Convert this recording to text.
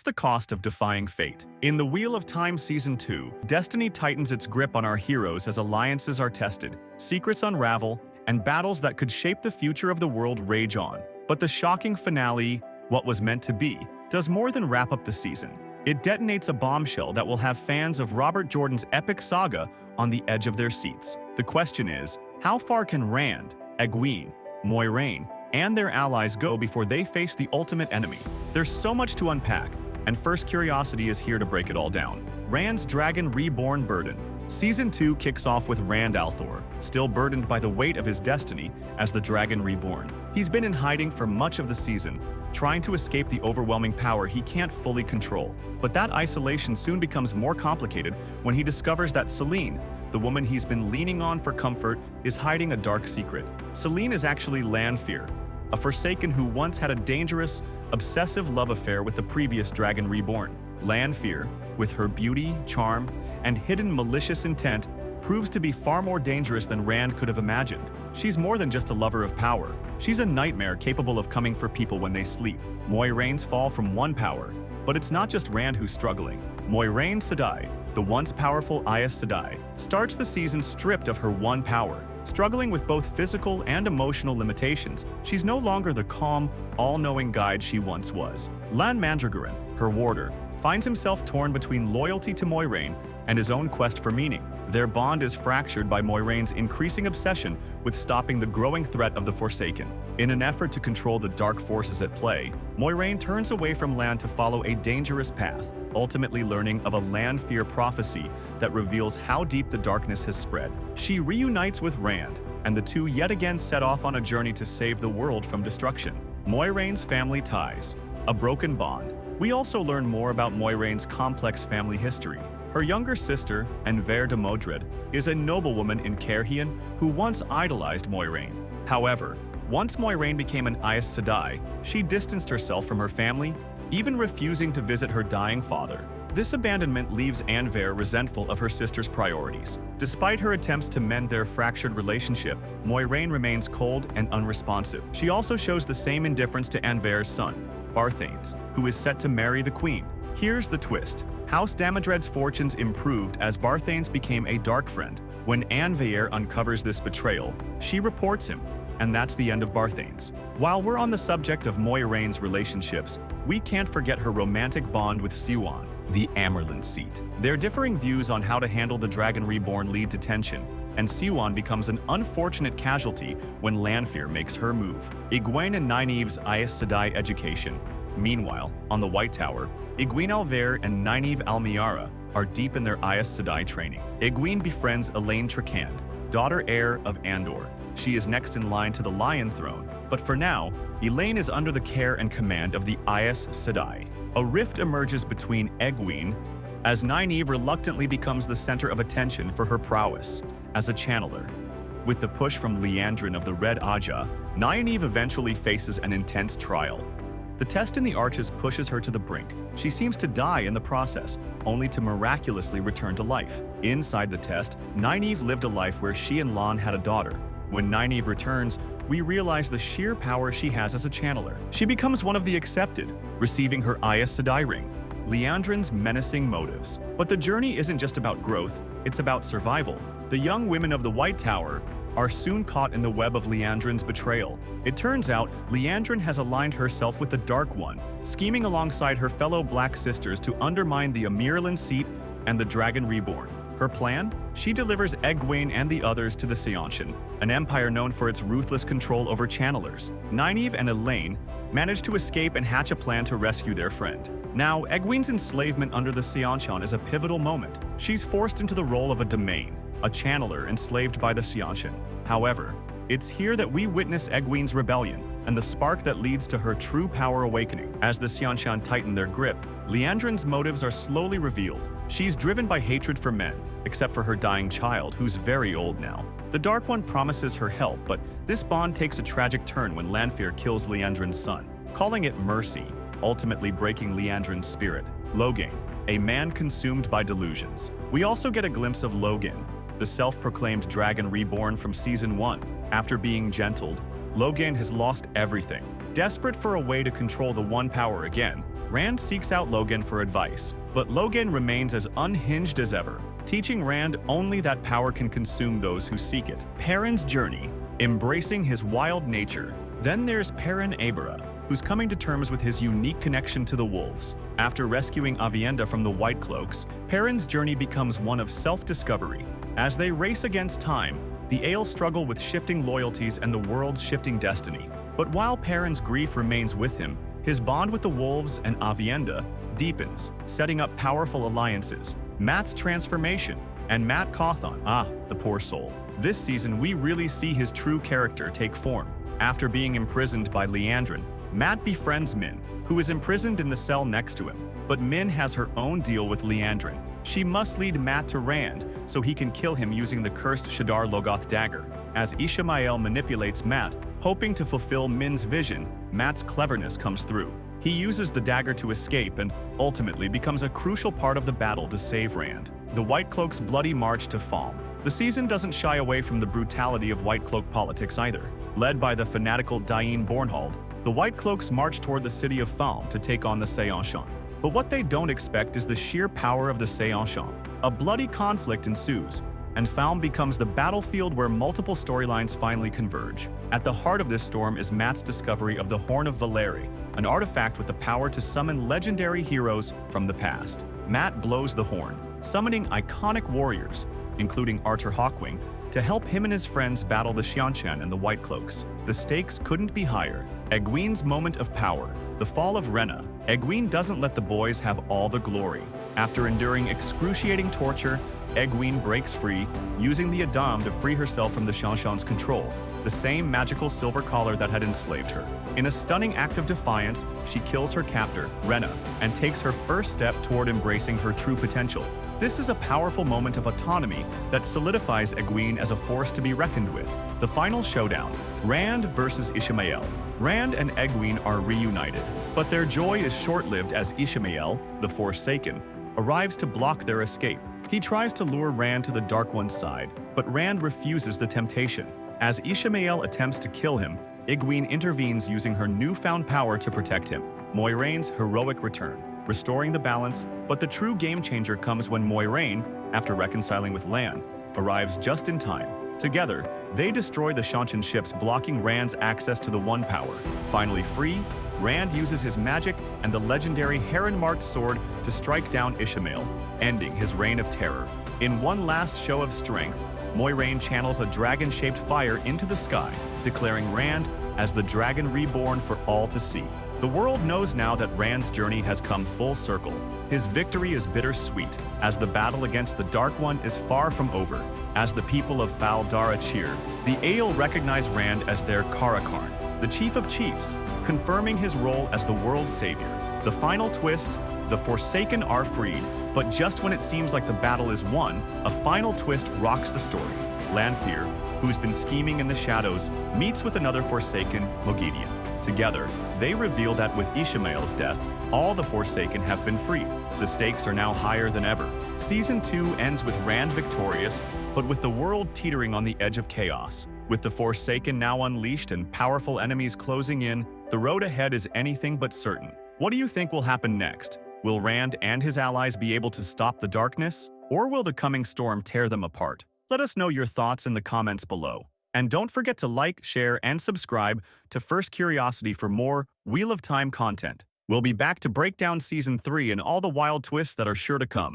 the cost of defying fate? In The Wheel of Time Season 2, destiny tightens its grip on our heroes as alliances are tested, secrets unravel, and battles that could shape the future of the world rage on. But the shocking finale, What Was Meant to Be, does more than wrap up the season. It detonates a bombshell that will have fans of Robert Jordan's epic saga on the edge of their seats. The question is, how far can Rand, Egwene, Moiraine, and their allies go before they face the ultimate enemy? There's so much to unpack, and First Curiosity is here to break it all down. Rand's Dragon Reborn burden. Season 2 kicks off with Rand al'Thor, still burdened by the weight of his destiny as the Dragon Reborn. He's been in hiding for much of the season, trying to escape the overwhelming power he can't fully control. But that isolation soon becomes more complicated when he discovers that Selene, the woman he's been leaning on for comfort, is hiding a dark secret. Selene is actually Lanfear, a Forsaken who once had a dangerous, obsessive love affair with the previous Dragon Reborn. Lanfear, with her beauty, charm, and hidden malicious intent, proves to be far more dangerous than Rand could have imagined. She's more than just a lover of power. She's a nightmare capable of coming for people when they sleep. Moiraine's fall from one power, but it's not just Rand who's struggling. Moiraine Sedai, the once powerful Aes Sedai, starts the season stripped of her one power. Struggling with both physical and emotional limitations, she's no longer the calm, all-knowing guide she once was. Lan Mandragoran, her warder, finds himself torn between loyalty to Moiraine and his own quest for meaning. Their bond is fractured by Moiraine's increasing obsession with stopping the growing threat of the Forsaken. In an effort to control the dark forces at play, Moiraine turns away from Lan to follow a dangerous path, ultimately learning of a Lanfear prophecy that reveals how deep the darkness has spread. She reunites with Rand, and the two yet again set off on a journey to save the world from destruction. Moiraine's family ties, a broken bond. We also learn more about Moiraine's complex family history. Her younger sister, Enver de Modred, is a noblewoman in Caerhien who once idolized Moiraine. However, once Moiraine became an Aes Sedai, she distanced herself from her family, even refusing to visit her dying father. This abandonment leaves Enver resentful of her sister's priorities. Despite her attempts to mend their fractured relationship, Moiraine remains cold and unresponsive. She also shows the same indifference to Enver's son, Barthanes, who is set to marry the queen. Here's the twist. House Damodred's fortunes improved as Barthanes became a dark friend. When Enver uncovers this betrayal, she reports him, and that's the end of Barthanes. While we're on the subject of Moiraine's relationships, we can't forget her romantic bond with Siuan, the Amyrlin seat. Their differing views on how to handle the Dragon Reborn lead to tension, and Siuan becomes an unfortunate casualty when Lanfear makes her move. Egwene and Nynaeve's Aes Sedai education. Meanwhile, on the White Tower, Egwene Alver and Nynaeve Almiara are deep in their Aes Sedai training. Egwene befriends Elaine Trakand, daughter-heir of Andor. She is next in line to the Lion Throne, but for now, Elaine is under the care and command of the Aes Sedai. A rift emerges between Egwene, as Nynaeve reluctantly becomes the center of attention for her prowess as a channeler. With the push from Liandrin of the Red Aja, Nynaeve eventually faces an intense trial. The test in the Arches pushes her to the brink. She seems to die in the process, only to miraculously return to life. Inside the test, Nynaeve lived a life where she and Lan had a daughter. When Nynaeve returns, we realize the sheer power she has as a channeler. She becomes one of the accepted, receiving her Aes Sedai ring. Liandrin's menacing motives. But the journey isn't just about growth, it's about survival. The young women of the White Tower are soon caught in the web of Liandrin's betrayal. It turns out Liandrin has aligned herself with the Dark One, scheming alongside her fellow Black sisters to undermine the Amyrlin seat and the Dragon Reborn. Her plan? She delivers Egwene and the others to the Seanchan, an empire known for its ruthless control over channelers. Nynaeve and Elaine manage to escape and hatch a plan to rescue their friend. Now, Egwene's enslavement under the Seanchan is a pivotal moment. She's forced into the role of a domain, a channeler enslaved by the Seanchan. However, it's here that we witness Egwene's rebellion and the spark that leads to her true power awakening. As the Seanchan tighten their grip, Liandrin's motives are slowly revealed. She's driven by hatred for men, except for her dying child, who's very old now. The Dark One promises her help, but this bond takes a tragic turn when Lanfear kills Liandrin's son, calling it mercy, ultimately breaking Liandrin's spirit. Logain, a man consumed by delusions. We also get a glimpse of Logain, the self-proclaimed Dragon Reborn from Season 1. After being gentled, Logain has lost everything. Desperate for a way to control the One Power again, Rand seeks out Logain for advice, but Logain remains as unhinged as ever, teaching Rand only that power can consume those who seek it. Perrin's journey, embracing his wild nature. Then there's Perrin Abera, who's coming to terms with his unique connection to the wolves. After rescuing Aviendha from the White Cloaks, Perrin's journey becomes one of self-discovery. As they race against time, the Aes struggle with shifting loyalties and the world's shifting destiny. But while Perrin's grief remains with him, his bond with the wolves and Aviendha deepens, setting up powerful alliances. Mat's transformation, and Mat Cawthon, the poor soul. This season, we really see his true character take form. After being imprisoned by Liandrin, Mat befriends Min, who is imprisoned in the cell next to him. But Min has her own deal with Liandrin. She must lead Mat to Rand so he can kill him using the cursed Shadar Logoth dagger. As Ishamael manipulates Mat, hoping to fulfill Min's vision, Mat's cleverness comes through. He uses the dagger to escape and ultimately becomes a crucial part of the battle to save Rand. The White Cloaks' bloody march to Falme. The season doesn't shy away from the brutality of White Cloak politics either. Led by the fanatical Dain Bornhald, the White Cloaks march toward the city of Falme to take on the Seanchan. But what they don't expect is the sheer power of the Seanchan. A bloody conflict ensues, and Falme becomes the battlefield where multiple storylines finally converge. At the heart of this storm is Mat's discovery of the Horn of Valeri, an artifact with the power to summon legendary heroes from the past. Mat blows the horn, summoning iconic warriors, including Arthur Hawkwing, to help him and his friends battle the Seanchan and the White Cloaks. The stakes couldn't be higher. Egwene's moment of power. The fall of Rhenna. Egwene doesn't let the boys have all the glory. After enduring excruciating torture, Egwene breaks free, using the Adam to free herself from the Seanchan's control, the same magical silver collar that had enslaved her. In a stunning act of defiance, she kills her captor, Rhenna, and takes her first step toward embracing her true potential. This is a powerful moment of autonomy that solidifies Egwene as a force to be reckoned with. The final showdown, Rand versus Ishamael. Rand and Egwene are reunited, but their joy is short-lived as Ishamael, the Forsaken, arrives to block their escape. He tries to lure Rand to the Dark One's side, but Rand refuses the temptation. As Ishamael attempts to kill him, Egwene intervenes using her newfound power to protect him. Moiraine's heroic return, restoring the balance, but the true game-changer comes when Moiraine, after reconciling with Lan, arrives just in time. Together, they destroy the Seanchan ships, blocking Rand's access to the One Power. Finally free, Rand uses his magic and the legendary heron-marked sword to strike down Ishamael, ending his reign of terror. In one last show of strength, Moiraine channels a dragon-shaped fire into the sky, declaring Rand as the dragon reborn for all to see. The world knows now that Rand's journey has come full circle. His victory is bittersweet, as the battle against the Dark One is far from over. As the people of Fal Dara cheer, the Ael recognize Rand as their Karakarn, the Chief of Chiefs, confirming his role as the world's savior. The final twist, the Forsaken are freed, but just when it seems like the battle is won, a final twist rocks the story. Lanfear, who's been scheming in the shadows, meets with another Forsaken, Moghedien. Together, they reveal that with Ishamael's death, all the Forsaken have been freed. The stakes are now higher than ever. Season 2 ends with Rand victorious, but with the world teetering on the edge of chaos. With the Forsaken now unleashed and powerful enemies closing in, the road ahead is anything but certain. What do you think will happen next? Will Rand and his allies be able to stop the darkness? Or will the coming storm tear them apart? Let us know your thoughts in the comments below. And don't forget to like, share, and subscribe to First Curiosity for more Wheel of Time content. We'll be back to break down Season 3 and all the wild twists that are sure to come.